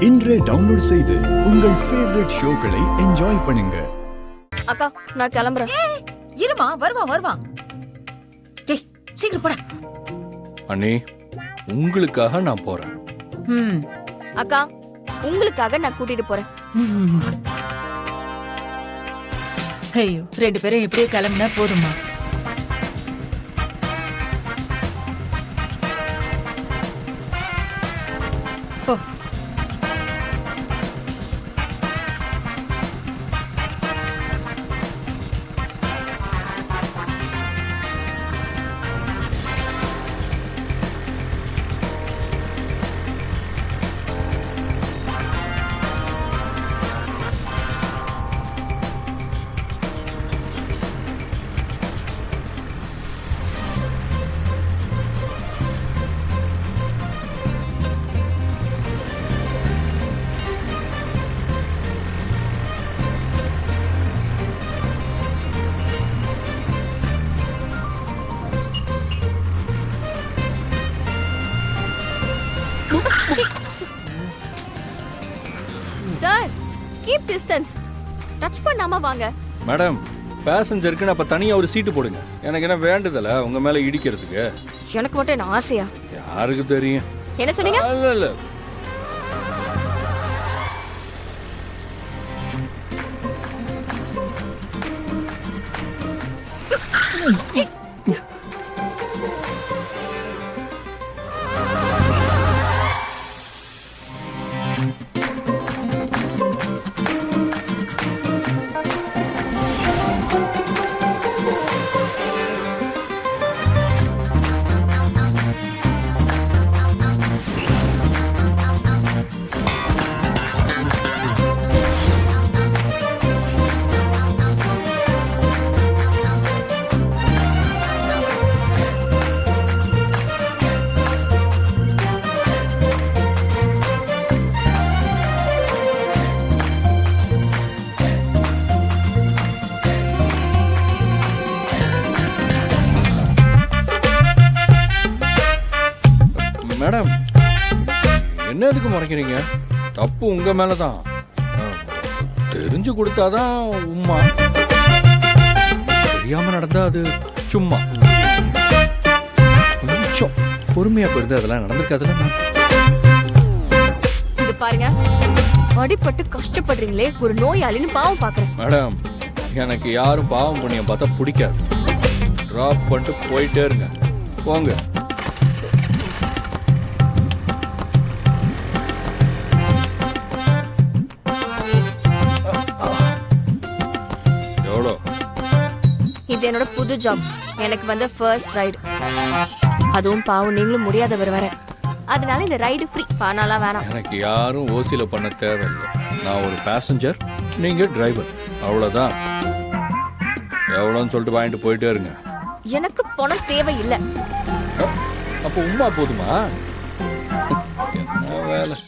இன்றே டவுன்லோட் செய்து உங்கள் ஃபேவரட் ஷோக்களை என்ஜாய் பண்ணுங்க. அக்கா நான் கிளம்புறேன். இருமா, வருவான். டேய் சீக்கிரம் போடா. அண்ணி உங்களுக்காக நான் போறேன். அக்கா உங்களுக்காக நான் கூட்டிட்டு போறேன். ஐயோ, 2 பேரும் எப்படியே கிளம்புனா போதுமா? போ. Sir keep distance. டச் பண்ணாம வாங்க. மேடம் பேசஞ்சருக்கு அப்ப தனியா ஒரு சீட்டு போடுங்க. எனக்கு என்ன வேண்டுதல உங்க மேல இடிக்கிறதுக்கு? எனக்கு மட்டும் என்ன ஆசையா? யாருக்கு தெரியும்? என்ன சொன்னீங்க? இல்ல மேடம் என்ன எதுக்கு முறைக்கிறீங்க? தப்பு உங்க மேலதான். தெரிஞ்சு கொடுத்தாதான் உம்மா, தெரியாம நடந்தா அது சும்மா. கொஞ்சம் பொறுமையா போயிருந்து அதெல்லாம் நடந்திருக்காதுல்ல. இது பாருங்க, அடிபட்டு கஷ்டப்படுறீங்களே, ஒரு நோயாளின்னு பாவம் பாக்குறேன். மேடம் எனக்கு யாரும் பாவம் புண்ணியம் பார்த்தா பிடிக்காது. டிராப் பண்ணிட்டு போயிட்டே இருங்க. போங்க. இது என்னோட புது ஜாப். எனக்கு வந்த ஃபர்ஸ்ட் ரைடு. அதுவும் பாவம் நீங்களும் முடியாதவர் வர. அதனால இந்த ரைடு ஃப்ரீ. பணம்லாம் வேணாம். எனக்கு யாரும் ஓசில பண்ண தேவையில்லை. நான் ஒரு பேசஞ்சர், நீங்க டிரைவர், அவ்வளவுதான். எவ்வளோன்னு சொல்லிட்டு வாங்கிட்டு போயிட்டே இருங்க. எனக்கு பணம் தேவையில்லை. அப்போ உமா போதுமா? என்ன வேலை?